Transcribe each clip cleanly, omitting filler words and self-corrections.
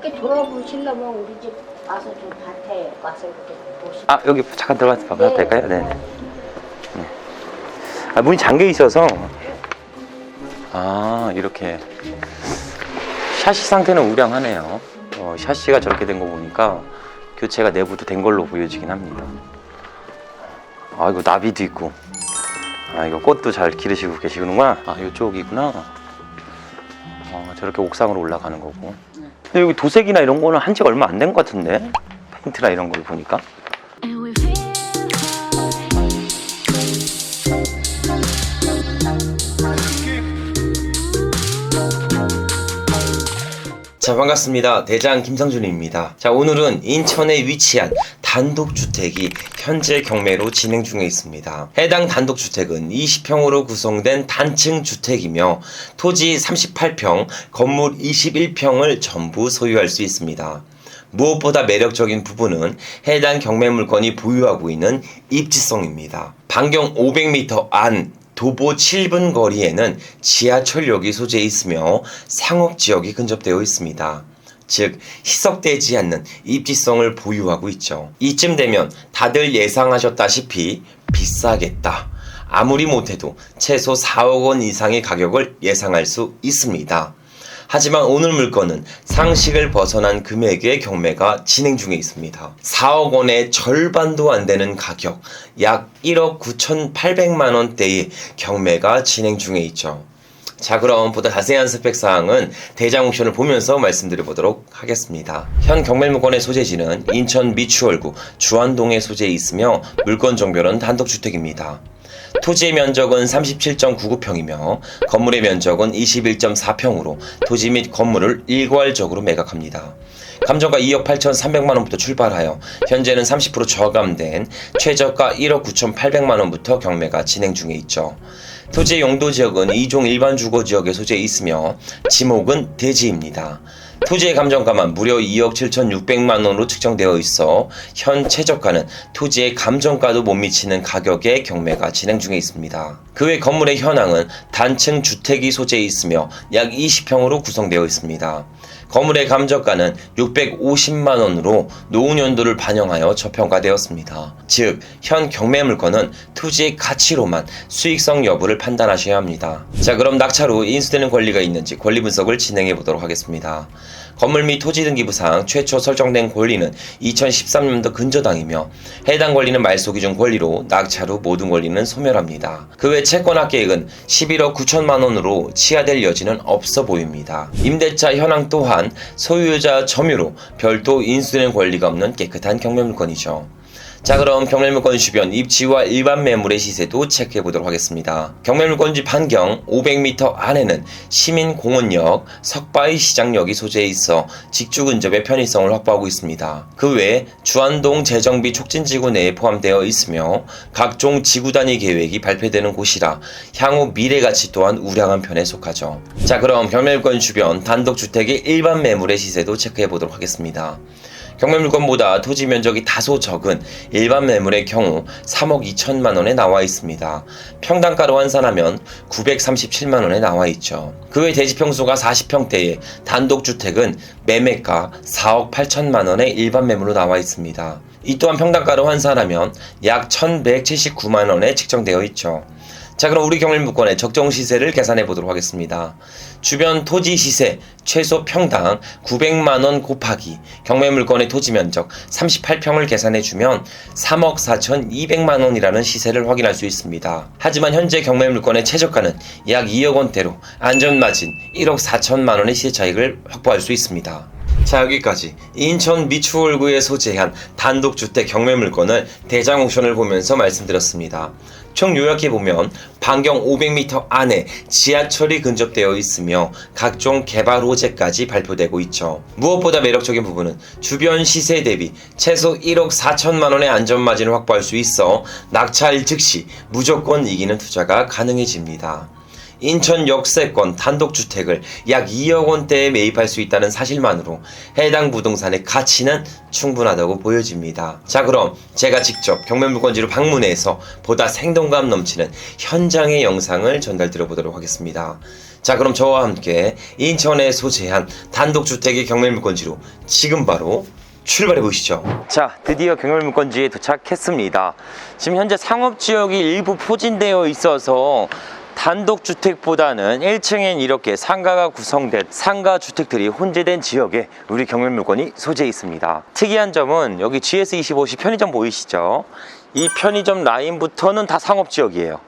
이렇게 돌아보시려면 우리 집 와서 좀 밭에 와서 이렇게 보시면. 아, 여기 잠깐 들어가서 봐도 네. 될까요? 네. 아, 문이 잠겨 있어서. 아, 이렇게. 샤시 상태는 우량하네요. 샤시가 저렇게 된 거 보니까 교체가 내부도 된 걸로 보여지긴 합니다. 아, 이거 나비도 있고. 아, 이거 꽃도 잘 기르시고 계시구나. 아, 이쪽이구나. 저렇게 옥상으로 올라가는 거고. 근데 여기 도색이나 이런 거는 한 지가 얼마 안 된 것 같은데? 페인트나 이런 걸 보니까. 자, 반갑습니다. 대장 김상준입니다. 자, 오늘은 인천에 위치한 단독주택이 현재 경매로 진행 중에 있습니다. 해당 단독주택은 20평으로 구성된 단층 주택이며 토지 38평, 건물 21평을 전부 소유할 수 있습니다. 무엇보다 매력적인 부분은 해당 경매 물건이 보유하고 있는 입지성입니다. 반경 500m 안 도보 7분 거리에는 지하철역이 소재해 있으며 상업지역이 근접되어 있습니다. 즉 희석되지 않는 입지성을 보유하고 있죠. 이쯤 되면 다들 예상하셨다시피 비싸겠다. 아무리 못해도 최소 4억 원 이상의 가격을 예상할 수 있습니다. 하지만 오늘 물건은 상식을 벗어난 금액의 경매가 진행 중에 있습니다. 4억 원의 절반도 안 되는 가격, 약 1억 9,800만 원대의 경매가 진행 중에 있죠. 자, 그럼 보다 자세한 스펙사항은 대장 옥션을 보면서 말씀드려보도록 하겠습니다. 현 경매 물건의 소재지는 인천 미추홀구 주안동에 소재해 있으며 물건 종별은 단독주택입니다. 토지의 면적은 37.99평이며 건물의 면적은 21.4평으로 토지 및 건물을 일괄적으로 매각합니다. 감정가 2억 8,300만원부터 출발하여 현재는 30% 저감된 최저가 1억 9,800만원부터 경매가 진행 중에 있죠. 토지의 용도지역은 2종 일반 주거지역에 소재해 있으며 지목은 대지입니다. 토지의 감정가만 무려 2억 7,600만원으로 측정되어 있어 현 최저가는 토지의 감정가도 못 미치는 가격의 경매가 진행 중에 있습니다. 그 외 건물의 현황은 단층 주택이 소재해 있으며 약 20평으로 구성되어 있습니다. 건물의 감정가는 650만원으로 노후연도를 반영하여 저평가되었습니다. 즉, 현 경매 물건은 토지의 가치로만 수익성 여부를 판단하셔야 합니다. 자, 그럼 낙찰 후 인수되는 권리가 있는지 권리 분석을 진행해 보도록 하겠습니다. 건물 및 토지 등기부상 최초 설정된 권리는 2013년도 근저당이며 해당 권리는 말소 기준 권리로 낙찰 후 모든 권리는 소멸합니다. 그 외 채권 합계액은 11억 9천만 원으로 취하될 여지는 없어 보입니다. 임대차 현황 또한 소유자 점유로 별도 인수되는 권리가 없는 깨끗한 경매 물건이죠. 자, 그럼 경매 물건 주변 입지와 일반 매물의 시세도 체크해 보도록 하겠습니다. 경매 물건지 반경 500m 안에는 시민공원역, 석바위 시장역이 소재해 있어 직주 근접의 편의성을 확보하고 있습니다. 그 외 주안동 재정비 촉진지구 내에 포함되어 있으며 각종 지구 단위 계획이 발표되는 곳이라 향후 미래 가치 또한 우량한 편에 속하죠. 자, 그럼 경매 물건 주변 단독주택의 일반 매물의 시세도 체크해 보도록 하겠습니다. 경매 물건보다 토지 면적이 다소 적은 일반 매물의 경우 3억 2천만 원에 나와 있습니다. 평당가로 환산하면 937만 원에 나와 있죠. 그 외 대지 평수가 40평대의 단독주택은 매매가 4억 8천만 원의 일반 매물로 나와 있습니다. 이 또한 평당가로 환산하면 약 1,179만 원에 측정되어 있죠. 자, 그럼 우리 경매 물건의 적정 시세를 계산해 보도록 하겠습니다. 주변 토지 시세 최소 평당 900만원 곱하기 경매 물건의 토지 면적 38평을 계산해 주면 3억 4,200만원이라는 시세를 확인할 수 있습니다. 하지만 현재 경매 물건의 최저가는 약 2억 원대로 안전마진 1억 4천만원의 시세 차익을 확보할 수 있습니다. 자, 여기까지 인천 미추홀구에 소재한 단독주택 경매 물건을 대장 옥션을 보면서 말씀드렸습니다. 총 요약해보면 반경 500m 안에 지하철이 근접되어 있으며 각종 개발 호재까지 발표되고 있죠. 무엇보다 매력적인 부분은 주변 시세 대비 최소 1억 4천만원의 안전마진을 확보할 수 있어 낙찰 즉시 무조건 이기는 투자가 가능해집니다. 인천 역세권 단독주택을 약 2억 원대에 매입할 수 있다는 사실만으로 해당 부동산의 가치는 충분하다고 보여집니다. 자, 그럼 제가 직접 경매 물건지로 방문해서 보다 생동감 넘치는 현장의 영상을 전달 드려보도록 하겠습니다. 자, 그럼 저와 함께 인천에 소재한 단독주택의 경매물건지로 지금 바로 출발해 보시죠. 자, 드디어 경매물건지에 도착했습니다. 지금 현재 상업지역이 일부 포진되어 있어서 단독주택보다는 1층엔 이렇게 상가가 구성된 상가주택들이 혼재된 지역에 우리 경매물건이 소재해 있습니다. 특이한 점은 여기 GS25시 편의점 보이시죠? 이 편의점 라인부터는 다 상업지역이에요.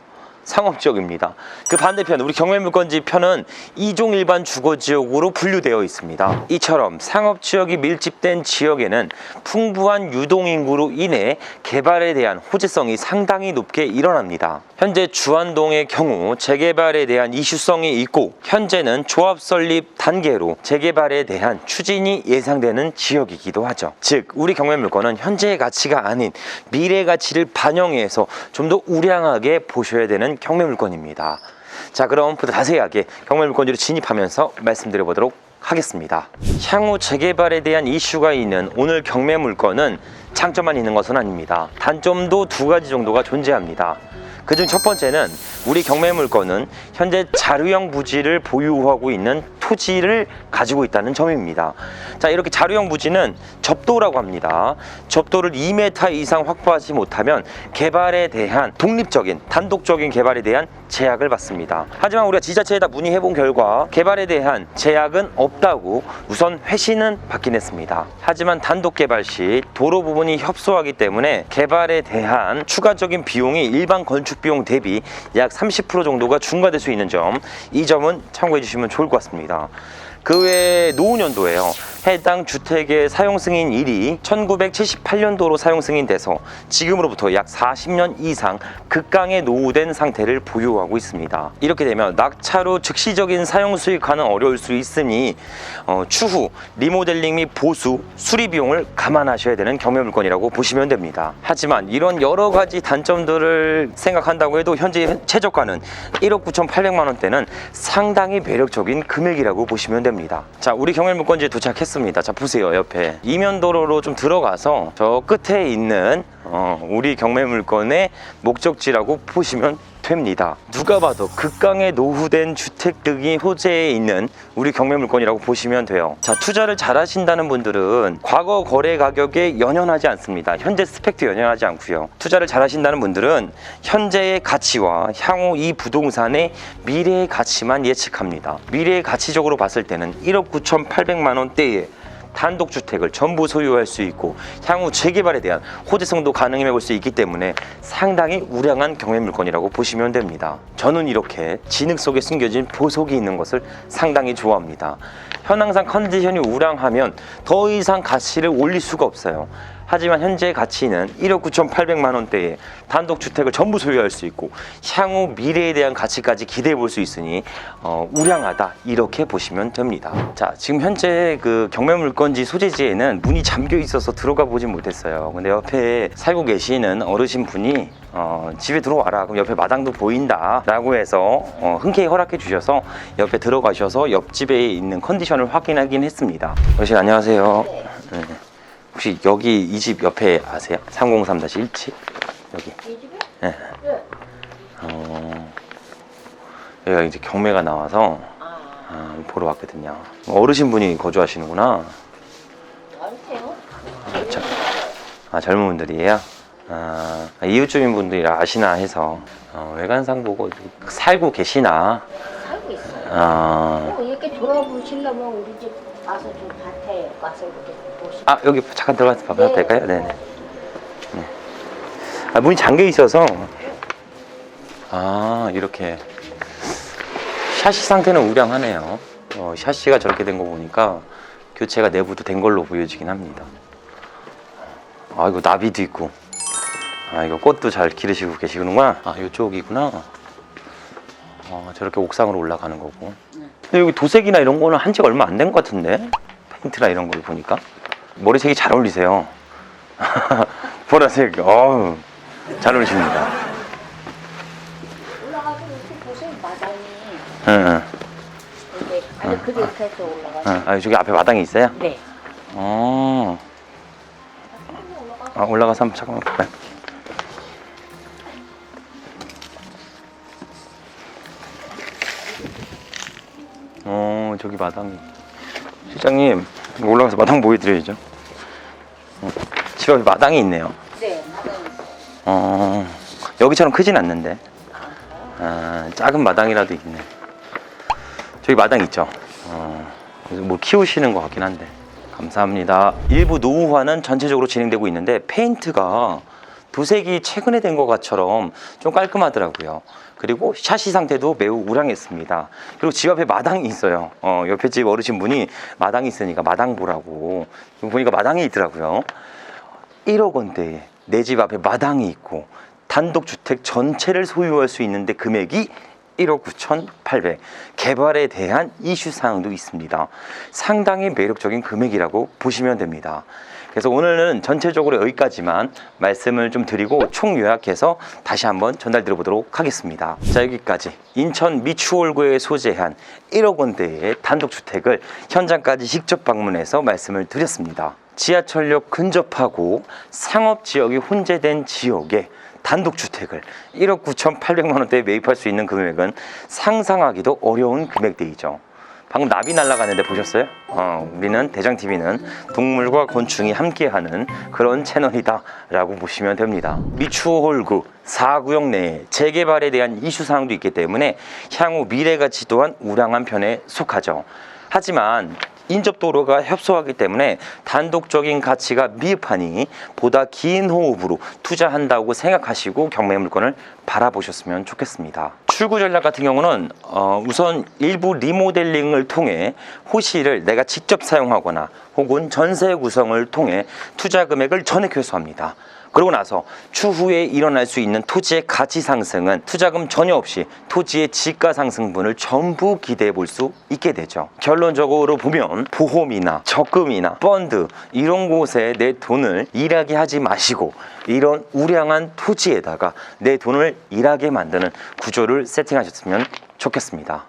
상업지역입니다. 그 반대편 우리 경매물건지 편은 2종 일반 주거지역으로 분류되어 있습니다. 이처럼 상업지역이 밀집된 지역에는 풍부한 유동인구로 인해 개발에 대한 호재성이 상당히 높게 일어납니다. 현재 주안동의 경우 재개발에 대한 이슈성이 있고 현재는 조합 설립 단계로 재개발에 대한 추진이 예상되는 지역이기도 하죠. 즉 우리 경매물건은 현재의 가치가 아닌 미래 가치를 반영해서 좀 더 우량하게 보셔야 되는 경매물건입니다. 자, 그럼 보다 자세하게 경매물건지로 진입하면서 말씀드려보도록 하겠습니다. 향후 재개발에 대한 이슈가 있는 오늘 경매물건은 장점만 있는 것은 아닙니다. 단점도 두 가지 정도가 존재합니다. 그중 첫 번째는 우리 경매물건은 현재 자료형 부지를 보유하고 있는 토지를 가지고 있다는 점입니다. 자, 이렇게 자료형 부지는 접도라고 합니다. 접도를 2m 이상 확보하지 못하면 개발에 대한 독립적인 단독적인 개발에 대한 제약을 받습니다. 하지만 우리가 지자체에다 문의해 본 결과 개발에 대한 제약은 없다고 우선 회신은 받긴 했습니다. 하지만 단독 개발 시 도로 부분이 협소하기 때문에 개발에 대한 추가적인 비용이 일반 건축 비용 대비 약 30% 정도가 중과될 수 있는 점, 이 점은 참고해 주시면 좋을 것 같습니다. 그 외에 노후년도에요. 해당 주택의 사용 승인일이 1978년도로 사용 승인돼서 지금으로부터 약 40년 이상 극강에 노후된 상태를 보유하고 있습니다. 이렇게 되면 낙찰후 즉시적인 사용 수익화는 어려울 수 있으니 추후 리모델링 및 보수, 수리 비용을 감안하셔야 되는 경매물건이라고 보시면 됩니다. 하지만 이런 여러 가지 단점들을 생각한다고 해도 현재 최저가는 1억 9,800만 원대는 상당히 매력적인 금액이라고 보시면 됩니다. 자, 우리 경매물건지에 도착했습니다. 자, 보세요. 옆에 이면도로로 좀 들어가서 저 끝에 있는 우리 경매물건의 목적지라고 보시면 됩니다. 누가 봐도 극강의 노후된 주택 등이 호재에 있는 우리 경매물건이라고 보시면 돼요. 자, 투자를 잘 하신다는 분들은 과거 거래 가격에 연연하지 않습니다. 현재 스펙도 연연하지 않고요. 투자를 잘 하신다는 분들은 현재의 가치와 향후 이 부동산의 미래의 가치만 예측합니다. 미래의 가치적으로 봤을 때는 1억 9,800만 원대의 단독주택을 전부 소유할 수 있고 향후 재개발에 대한 호재성도 가능해 볼 수 있기 때문에 상당히 우량한 경매물건이라고 보시면 됩니다. 저는 이렇게 진흙 속에 숨겨진 보석이 있는 것을 상당히 좋아합니다. 현황상 컨디션이 우량하면 더 이상 가치를 올릴 수가 없어요. 하지만 현재의 가치는 1억 9,800만 원대의 단독주택을 전부 소유할 수 있고 향후 미래에 대한 가치까지 기대해 볼 수 있으니 우량하다, 이렇게 보시면 됩니다. 자, 지금 현재 그 경매물건지 소재지에는 문이 잠겨 있어서 들어가 보진 못했어요. 근데 옆에 살고 계시는 어르신 분이 집에 들어와라, 그럼 옆에 마당도 보인다 라고 해서 흔쾌히 허락해 주셔서 옆에 들어가셔서 옆집에 있는 컨디션을 확인하긴 했습니다. 어르신 안녕하세요. 네. 혹시 여기 이 집 옆에 아세요? 303-17 여기. 이 집에? 네. 네. 여기가 이제 경매가 나와서 보러 왔거든요. 어르신분이 거주하시는구나. 나한테요? 젊은 분들이에요? 이웃 주민 분들이 아시나 해서 외관상 보고 살고 계시나? 살고 있어요. 이렇게 돌아보시려면 우리 집 와서 좀 밭에 와서 이렇게 보시면. 여기 잠깐 들어가서 봐도 네. 될까요? 네네. 네. 문이 잠겨 있어서 이렇게 샤시 상태는 우량하네요. 샤시가 저렇게 된 거 보니까 교체가 내부도 된 걸로 보여지긴 합니다. 이거 나비도 있고, 이거 꽃도 잘 기르시고 계시구나. 이쪽이구나. 저렇게 옥상으로 올라가는 거고. 근데 여기 도색이나 이런 거는 한 지가 얼마 안 된 것 같은데? 페인트나 이런 걸 보니까 머리색이 잘 어울리세요. 보라색, 잘 어울리십니다. 올라가서 이렇게 보세요. 마당이. 응. 이렇게 아니 그렇게 해서 올라가서. 저기 앞에 마당이 있어요? 네. 올라가서 한번 잠깐만 볼까요? 저기 마당이. 실장님, 올라가서 마당 보여드려야죠. 집 앞에 마당이 있네요. 네, 마당이 있어요. 여기처럼 크진 않는데. 작은 마당이라도 있네. 저기 마당 있죠. 그래서 뭐 키우시는 것 같긴 한데. 감사합니다. 일부 노후화는 전체적으로 진행되고 있는데 페인트가 도색이 최근에 된 것처럼 좀 깔끔하더라고요. 그리고 샤시 상태도 매우 우량했습니다. 그리고 집 앞에 마당이 있어요. 옆에 집 어르신분이 마당이 있으니까 마당 보라고. 보니까 마당이 있더라고요. 1억 원대에 내 집 앞에 마당이 있고 단독주택 전체를 소유할 수 있는데 금액이 1억 9,800. 개발에 대한 이슈 사항도 있습니다. 상당히 매력적인 금액이라고 보시면 됩니다. 그래서 오늘은 전체적으로 여기까지만 말씀을 좀 드리고 총 요약해서 다시 한번 전달드려 보도록 하겠습니다. 자, 여기까지 인천 미추홀구에 소재한 1억 원대의 단독주택을 현장까지 직접 방문해서 말씀을 드렸습니다. 지하철역 근접하고 상업지역이 혼재된 지역에 단독주택을 1억 9,800만 원대에 매입할 수 있는 금액은 상상하기도 어려운 금액대이죠. 방금 나비 날아가는데 보셨어요? 우리는 대장TV는 동물과 곤충이 함께하는 그런 채널이다 라고 보시면 됩니다. 미추홀구 4구역 내에 재개발에 대한 이슈사항도 있기 때문에 향후 미래가치 또한 우량한 편에 속하죠. 하지만 인접도로가 협소하기 때문에 단독적인 가치가 미흡하니 보다 긴 호흡으로 투자한다고 생각하시고 경매 물건을 바라보셨으면 좋겠습니다. 출구 전략 같은 경우는 우선 일부 리모델링을 통해 호실을 내가 직접 사용하거나 혹은 전세 구성을 통해 투자 금액을 전액 회수합니다. 그러고 나서 추후에 일어날 수 있는 토지의 가치 상승은 투자금 전혀 없이 토지의 지가 상승분을 전부 기대해 볼 수 있게 되죠. 결론적으로 보면 보험이나 적금이나 펀드 이런 곳에 내 돈을 일하게 하지 마시고 이런 우량한 토지에다가 내 돈을 일하게 만드는 구조를 세팅하셨으면 좋겠습니다.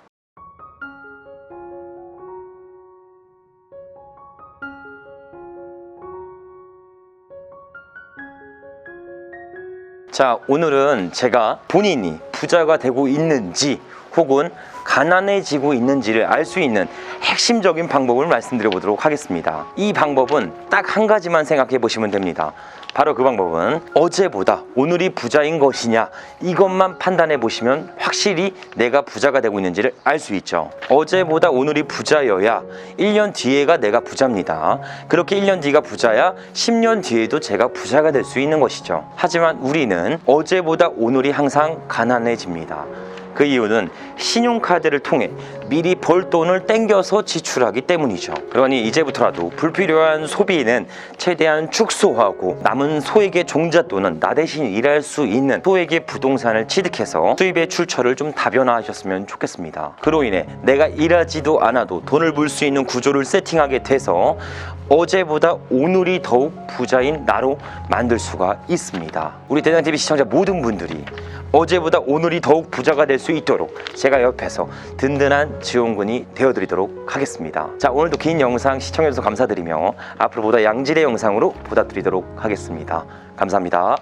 자, 오늘은 제가 본인이 부자가 되고 있는지 혹은 가난해지고 있는지를 알 수 있는 핵심적인 방법을 말씀드려 보도록 하겠습니다. 이 방법은 딱 한 가지만 생각해 보시면 됩니다. 바로 그 방법은 어제보다 오늘이 부자인 것이냐 이것만 판단해 보시면 확실히 내가 부자가 되고 있는지를 알 수 있죠. 어제보다 오늘이 부자여야 1년 뒤에가 내가 부자입니다. 그렇게 1년 뒤가 부자야 10년 뒤에도 제가 부자가 될 수 있는 것이죠. 하지만 우리는 어제보다 오늘이 항상 가난해집니다. 그 이유는 신용카드를 통해 미리 벌 돈을 땡겨서 지출하기 때문이죠. 그러니 이제부터라도 불필요한 소비는 최대한 축소하고 남은 소액의 종잣돈은 나 대신 일할 수 있는 소액의 부동산을 취득해서 수입의 출처를 좀 다변화하셨으면 좋겠습니다. 그로 인해 내가 일하지도 않아도 돈을 벌 수 있는 구조를 세팅하게 돼서 어제보다 오늘이 더욱 부자인 나로 만들 수가 있습니다. 우리 대장TV 시청자 모든 분들이 어제보다 오늘이 더욱 부자가 될 수 있도록 제가 옆에서 든든한 지원군이 되어드리도록 하겠습니다. 자, 오늘도 긴 영상 시청해주셔서 감사드리며 앞으로 보다 양질의 영상으로 보답드리도록 하겠습니다. 감사합니다.